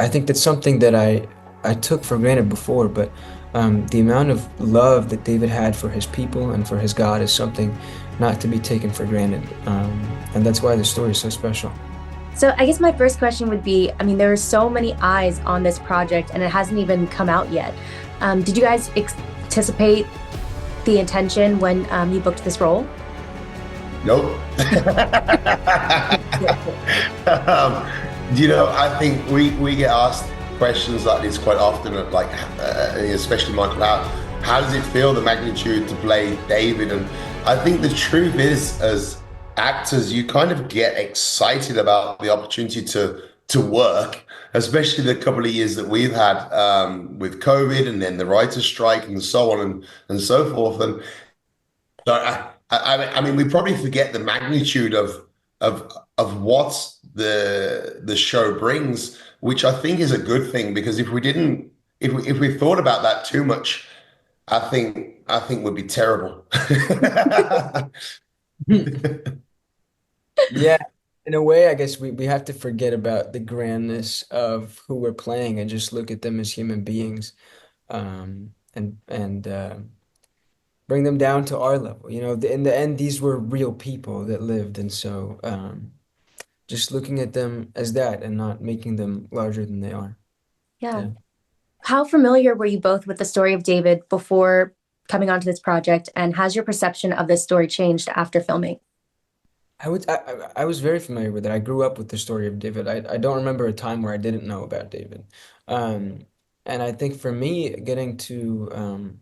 I think that's something that I took for granted before, but the amount of love that David had for his people and for his God is something not to be taken for granted. And that's why the story is so special. So I guess my first question would be, I mean, there are so many eyes on this project and it hasn't even come out yet. Did you guys anticipate the intention when you booked this role? Nope. um, I think we get asked questions like this quite often, like especially Michael, how does it feel, the magnitude to play David? And I think the truth is, as actors, you kind of get excited about the opportunity to work, especially the couple of years that we've had with COVID and then the writer's strike and so on and so forth. And so I mean, we probably forget the magnitude of what the show brings, which I think is a good thing, because if we didn't, if we thought about that too much, I think would be terrible. Yeah, in a way, I guess we have to forget about the grandness of who we're playing and just look at them as human beings, and bring them down to our level. In the end, these were real people that lived, and so just looking at them as that and not making them larger than they are. Yeah. Yeah. How familiar were you both with the story of David before coming onto this project? And has your perception of this story changed after filming? I was very familiar with it. I grew up with the story of David. I don't remember a time where I didn't know about David. Um, and I think for me, getting to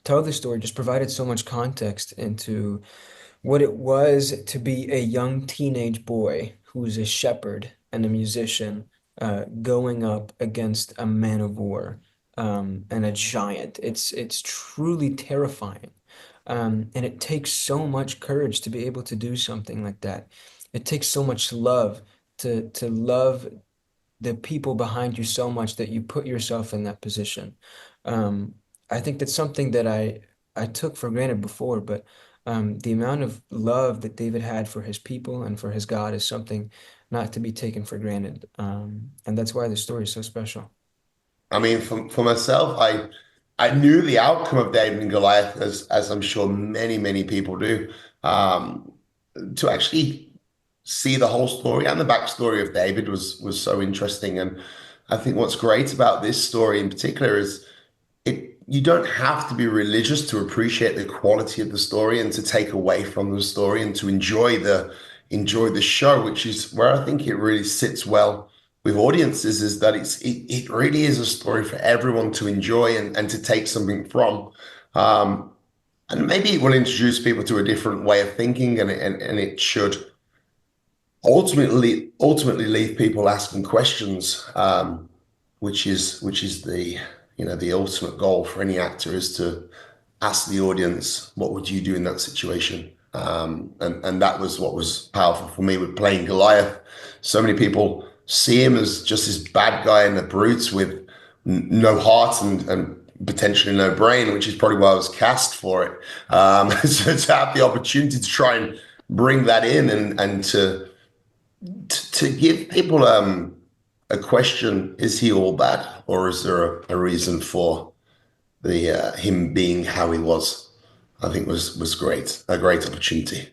tell the story just provided so much context into what it was to be a young teenage boy who's a shepherd and a musician, going up against a man of war, and a giant. It's truly terrifying. And it takes so much courage to be able to do something like that. It takes so much love to love the people behind you so much that you put yourself in that position. Um, I think that's something that I took for granted before, but the amount of love that David had for his people and for his God is something not to be taken for granted. And that's why the story is so special. I mean, for myself, I knew the outcome of David and Goliath, as I'm sure many people do. Um, to actually see the whole story and the backstory of David was so interesting. And I think what's great about this story in particular is you don't have to be religious to appreciate the quality of the story and to take away from the story and to enjoy the show, which is where I think it really sits well with audiences, is that it really is a story for everyone to enjoy and to take something from. Um, and maybe it will introduce people to a different way of thinking, and it should ultimately leave people asking questions, which is the ultimate goal for any actor, is to ask the audience, what would you do in that situation? And that was what was powerful for me with playing Goliath. So many people see him as just this bad guy in the brutes with no heart and potentially no brain, which is probably why I was cast for it. So to have the opportunity to try and bring that in and to give people a question: is he all bad, or is there a reason for the him being how he was? I think was great, a great opportunity.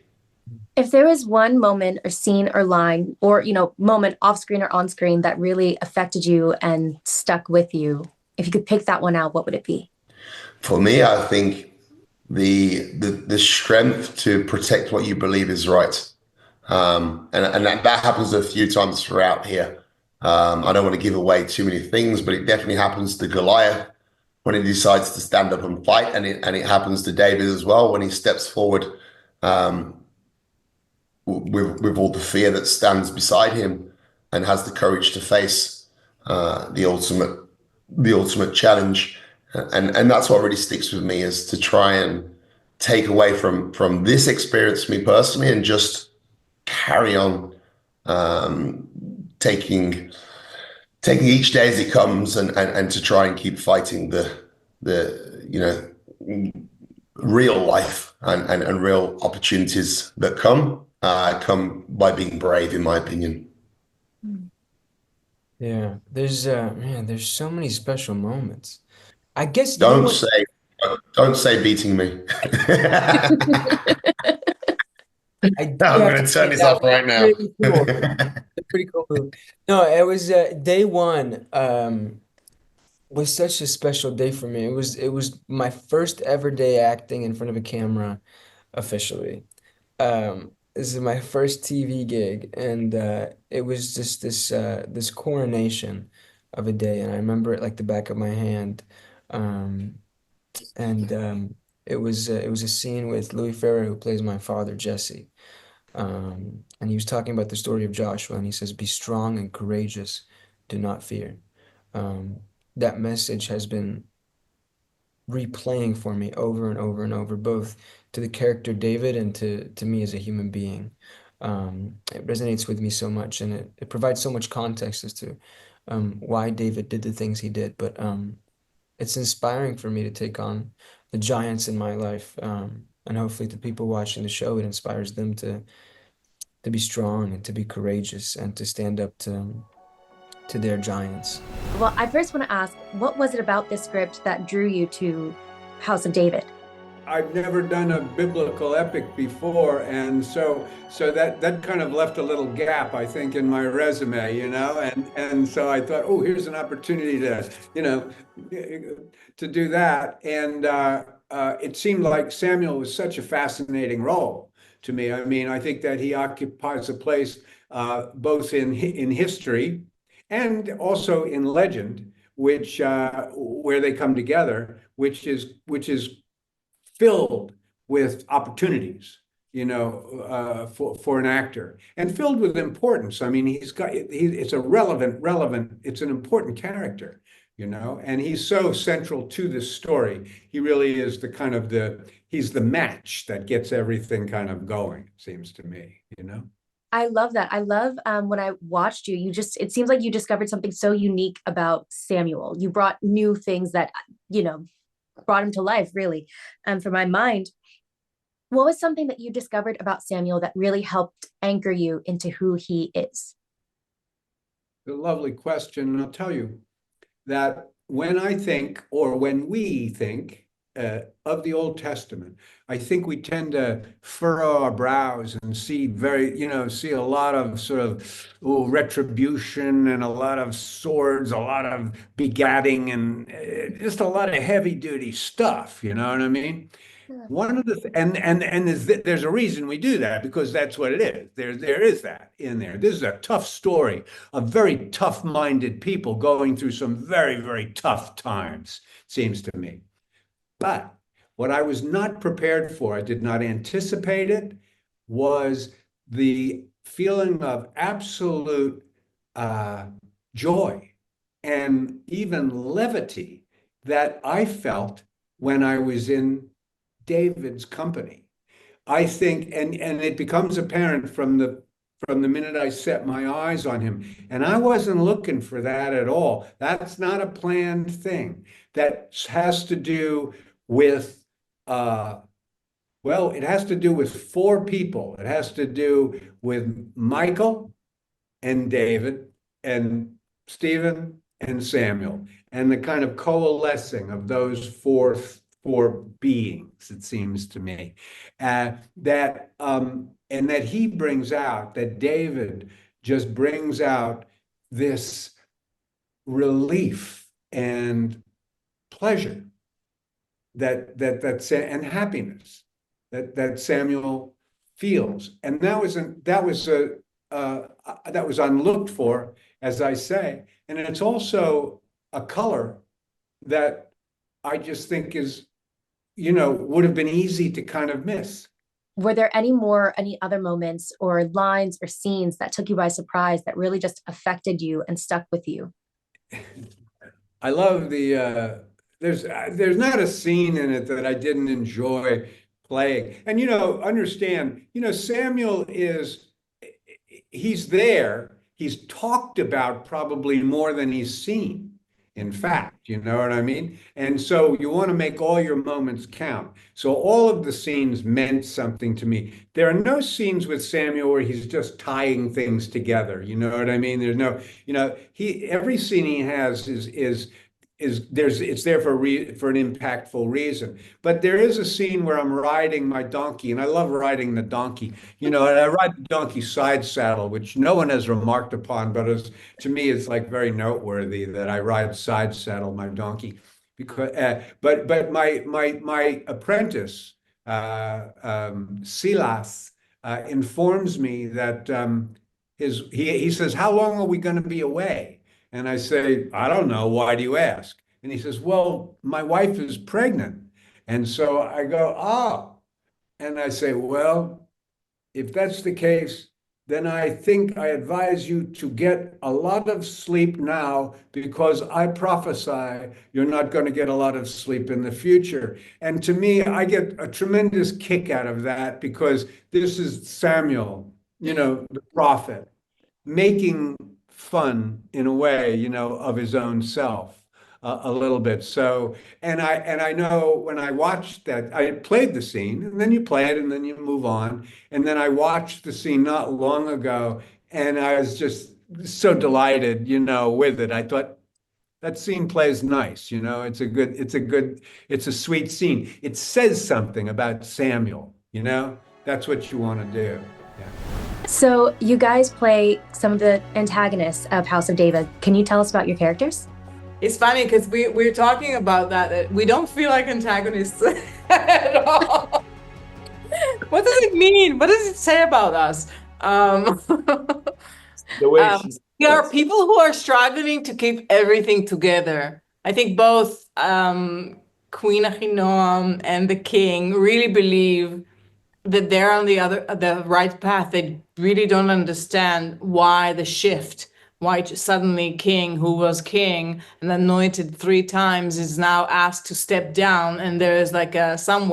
If there was one moment or scene or line or, moment off screen or on screen that really affected you and stuck with you, if you could pick that one out, what would it be? For me, I think the strength to protect what you believe is right. And that happens a few times throughout here. I don't want to give away too many things, but it definitely happens to Goliath when he decides to stand up and fight, and it happens to David as well when he steps forward, um, with all the fear that stands beside him, and has the courage to face the ultimate challenge. And that's what really sticks with me, is to try and take away from this experience for me personally, and just carry on, um, taking each day as it comes, and to try and keep fighting the real life and real opportunities that come by being brave, in my opinion. Yeah, there's so many special moments. I guess you know Don't what? say, don't say beating me. I do I'm have going to to turn say this that off was right now. pretty cool. A pretty cool move. No, it was day one. Was such a special day for me. It was my first ever day acting in front of a camera officially. This is my first TV gig, and it was just this coronation of a day, and I remember it like the back of my hand. Um, and it was a scene with Louis Ferrer, who plays my father, Jesse. And he was talking about the story of Joshua, and he says, "Be strong and courageous, do not fear." Um, that message has been replaying for me over and over and over, both to the character David and to me as a human being. It resonates with me so much, and it provides so much context as to why David did the things he did. But it's inspiring for me to take on the giants in my life, and hopefully, to people watching the show, it inspires them to be strong and to be courageous and to stand up to their giants. Well, I first want to ask, what was it about this script that drew you to House of David? I've never done a biblical epic before, and so that kind of left a little gap, I think, in my resume, and so I thought, oh, here's an opportunity to, to do that, and it seemed like Samuel was such a fascinating role to me. I mean, I think that he occupies a place both in history and also in legend, which where they come together, which is filled with opportunities, for an actor, and filled with importance. I mean, it's a relevant, it's an important character, and he's so central to this story. He really is he's the match that gets everything kind of going, it seems to me. I love that. I love when I watched you, it seems like you discovered something so unique about Samuel. You brought new things that, you know, brought him to life, really. For my mind, what was something that you discovered about Samuel that really helped anchor you into who he is? A lovely question, and I'll tell you that when I think, or when we think of the Old Testament, I think we tend to furrow our brows and see a lot of sort of retribution and a lot of swords, a lot of begatting, and just a lot of heavy duty stuff. You know what I mean? One of the th and there's a reason we do that, because that's what it is. There is that in there. This is a tough story of very tough-minded people going through some very, very tough times, seems to me. But what I was not prepared for, I did not anticipate it, was the feeling of absolute uh, joy and even levity that I felt when I was in David's company. I think, and it becomes apparent from the minute I set my eyes on him. And I wasn't looking for that at all. That's not a planned thing. That has to do with, well, it has to do with four people. It has to do with Michael and David and Stephen and Samuel, and the kind of coalescing of those four beings, it seems to me, that and that he brings out, that David just brings out this relief and pleasure and happiness that Samuel feels, and that was unlooked for, as I say, and it's also a color that I just think would have been easy to kind of miss. Were there any other moments or lines or scenes that took you by surprise that really just affected you and stuck with you? I love there's not a scene in it that I didn't enjoy playing. And understand, Samuel he's there. He's talked about probably more than he's seen in fact, you know what I mean? And so you want to make all your moments count. So all of the scenes meant something to me. There are no scenes with Samuel where he's just tying things together. You know what I mean? There's no, every scene he has it's there for an impactful reason. But there is a scene where I'm riding my donkey, and I love riding the donkey. And I ride the donkey side saddle, which no one has remarked upon, but to me, it's like very noteworthy that I ride side saddle my donkey. Because, but my apprentice, Silas, informs me that he says, "How long are we going to be away?" And I say, "I don't know. Why do you ask?" And he says, "Well, my wife is pregnant." And so I go, "Oh." And I say, "Well, if that's the case, then I think I advise you to get a lot of sleep now because I prophesy you're not going to get a lot of sleep in the future." And to me, I get a tremendous kick out of that because this is Samuel, the prophet, making fun in a way, of his own self a little bit. So, and I know when I watched that, I played the scene, and then you play it, and then you move on, and then I watched the scene not long ago, and I was just so delighted, with it. I thought that scene plays nice, it's a sweet scene. It says something about Samuel, That's what you want to do. Yeah. So you guys play some of the antagonists of House of David. Can you tell us about your characters? It's funny because we're talking about that we don't feel like antagonists at all. What does it mean? What does it say about us? The way she We are says. people who are struggling to keep everything together. I think both Queen Ahinoam and the king really believe that they're on the right path. They really don't understand why the shift, why suddenly king who was king and anointed 3 times is now asked to step down, and there's like some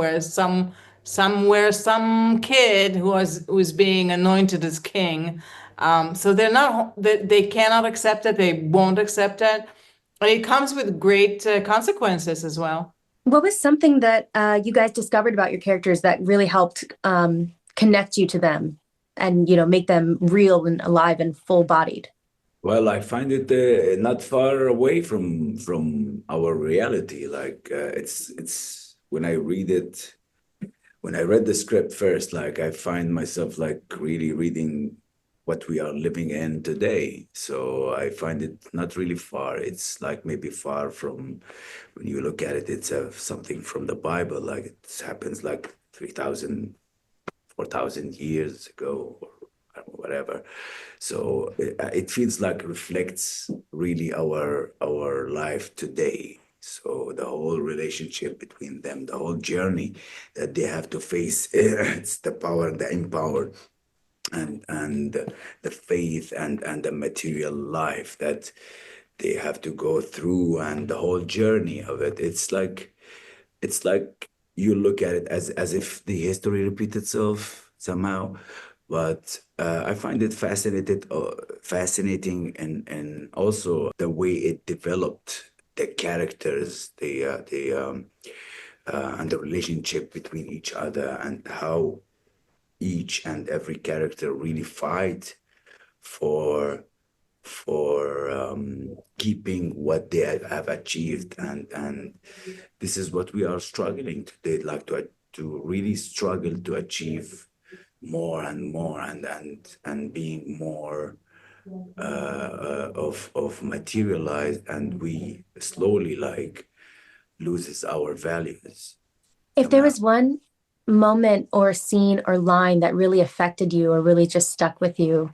kid who is being anointed as king. So they cannot accept it. They won't accept it, and it comes with great consequences as well. What was something that you guys discovered about your characters that really helped connect you to them and, make them real and alive and full-bodied? Well, I find it not far away from our reality. Like it's when I read the script first, like I find myself like really reading what we are living in today. So I find it not really far. It's like maybe far from when you look at it, it's something from the Bible. Like it happens like 3,000, 4,000 years ago or whatever. So it feels like reflects really our life today. So the whole relationship between them, the whole journey that they have to face, it's the power and the empowered and the faith and the material life that they have to go through and the whole journey of it. It's like you look at it as if the history repeats itself somehow. But I find it fascinating, and also the way it developed the characters, and the relationship between each other, and how each and every character really fight for keeping what they have achieved, and this is what we are struggling today, like to really struggle to achieve more and more, and being more of materialized, and we slowly like loses our values If there somehow. was one moment or scene or line that really affected you or really just stuck with you,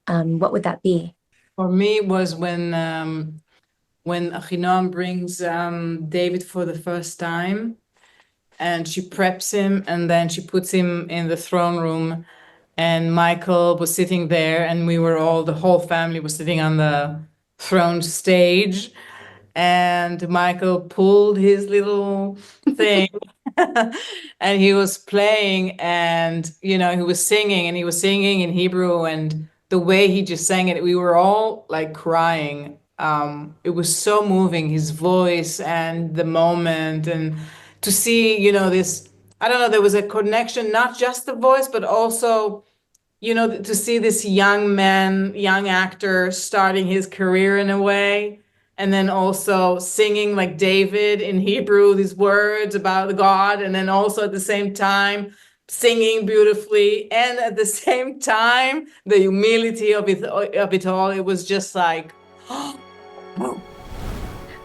what would that be? For me, it was when Ahinoam brings David for the first time, and she preps him, and then she puts him in the throne room, and Michael was sitting there, and the whole family was sitting on the throne stage, and Michael pulled his little thing and he was playing, and he was singing, and he was singing in Hebrew, and the way he just sang it, we were all like crying it was so moving, his voice and the moment, and to see, this, I don't know, there was a connection, not just the voice, but also, to see this young man, young actor starting his career in a way, and then also singing like David in Hebrew, these words about God, and then also at the same time singing beautifully, and at the same time the humility of it all. It was just like,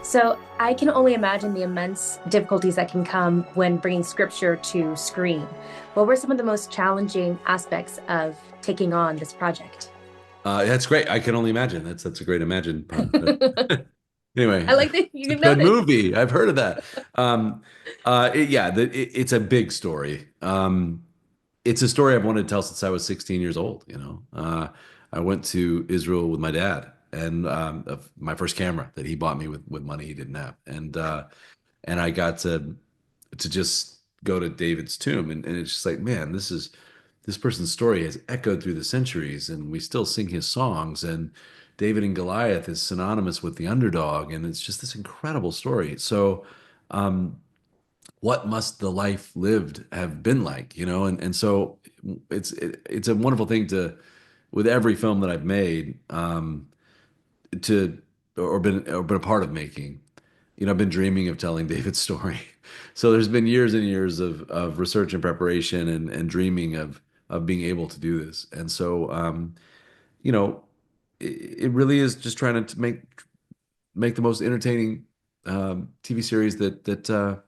So I can only imagine the immense difficulties that can come when bringing scripture to screen. What were some of the most challenging aspects of taking on this project? That's great. I can only imagine. That's a great imagine part. But anyway, I like that it's a you good noted. movie. I've heard of that. Yeah, it's a big story. It's a story I've wanted to tell since I was 16 years old. I went to Israel with my dad and of my first camera that he bought me with money he didn't have, and I got to just go to David's tomb, and it's just like, man, this person's story has echoed through the centuries, and we still sing his songs. And David and Goliath is synonymous with the underdog, and it's just this incredible story. So, what must the life lived have been like, And so it's a wonderful thing to, with every film that I've made, to or been a part of making. I've been dreaming of telling David's story. So there's been years and years of research and preparation and dreaming of being able to do this. And so, you know, it really is just trying to make the most entertaining TV series that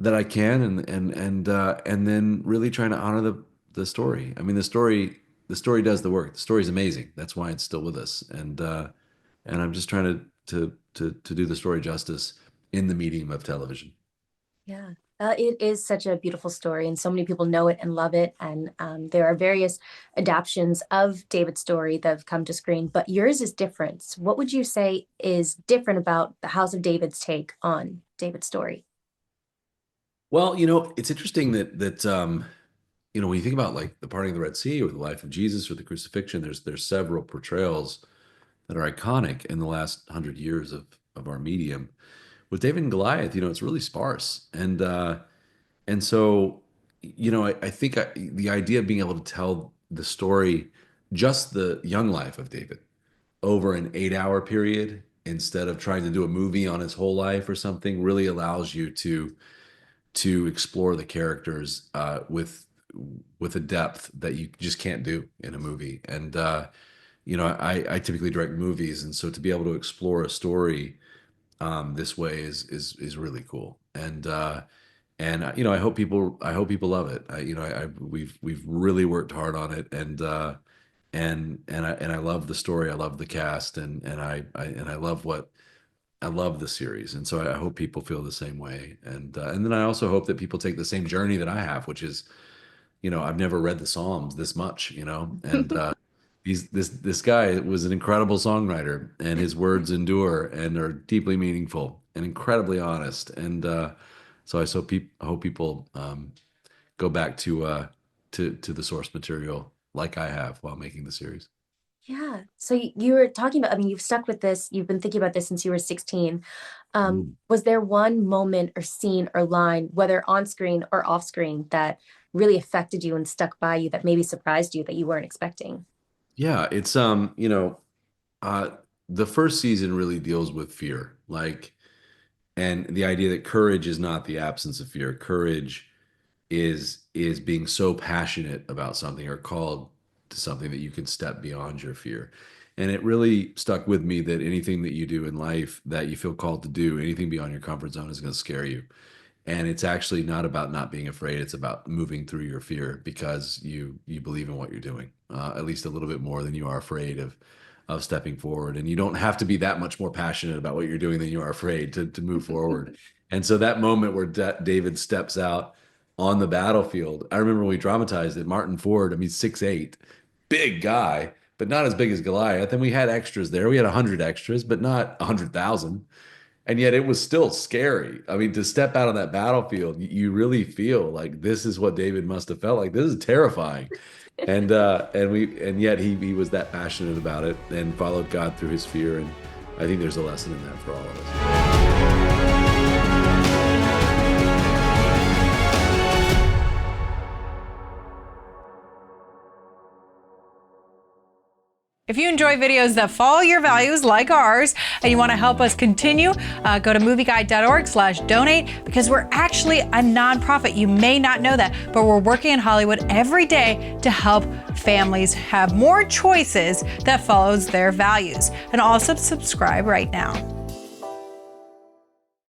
I can, and then really trying to honor the story. I mean, the story does the work. The story is amazing. That's why it's still with us. And I'm just trying to do the story justice in the medium of television. Yeah, it is such a beautiful story, and so many people know it and love it. And there are various adaptions of David's story that have come to screen, but yours is different. So what would you say is different about the House of David's take on David's story? Well, it's interesting that when you think about like the parting of the Red Sea or the life of Jesus or the crucifixion, there's several portrayals that are iconic in the last 100 years of our medium. With David and Goliath, it's really sparse, and so I think the idea of being able to tell the story, just the young life of David, over an 8-hour period instead of trying to do a movie on his whole life or something, really allows you to explore the characters with a depth that you just can't do in a movie. And I typically direct movies, and so to be able to explore a story this way is really cool. And I hope people love it. We've really worked hard on it, and I love the story. I love the cast, and I love the series, and so I hope people feel the same way. And then I also hope that people take the same journey that I have, which is, I've never read the Psalms this much, and this guy was an incredible songwriter, and his words endure and are deeply meaningful and incredibly honest. And so I hope people go back to the source material like I have while making the series. Yeah. So you were talking about, I mean, you've stuck with this, you've been thinking about this since you were 16. Mm. Was there one moment or scene or line, whether on screen or off screen, that really affected you and stuck by you that maybe surprised you that you weren't expecting? Yeah, it's uh the first season really deals with fear, like, and the idea that courage is not the absence of fear. Courage is being so passionate about something or called to something that you can step beyond your fear. And it really stuck with me that anything that you do in life that you feel called to do, anything beyond your comfort zone, is going to scare you. And it's actually not about not being afraid. It's about moving through your fear because you believe in what you're doing, at least a little bit more than you are afraid of stepping forward. And you don't have to be that much more passionate about what you're doing than you are afraid to move forward. And so that moment where David steps out on the battlefield, I remember when we dramatized it. Martin Ford, I mean, 6'8", big guy, but not as big as Goliath. And we had extras there. We had 100 extras, but not 100,000. And yet it was still scary. I mean, to step out on that battlefield, you really feel like this is what David must have felt like. This is terrifying. And yet he was that passionate about it and followed God through his fear. And I think there's a lesson in that for all of us. If you enjoy videos that follow your values like ours, and you want to help us continue, go to movieguide.org/donate, because we're actually a nonprofit. You may not know that, but we're working in Hollywood every day to help families have more choices that follows their values. And also subscribe right now.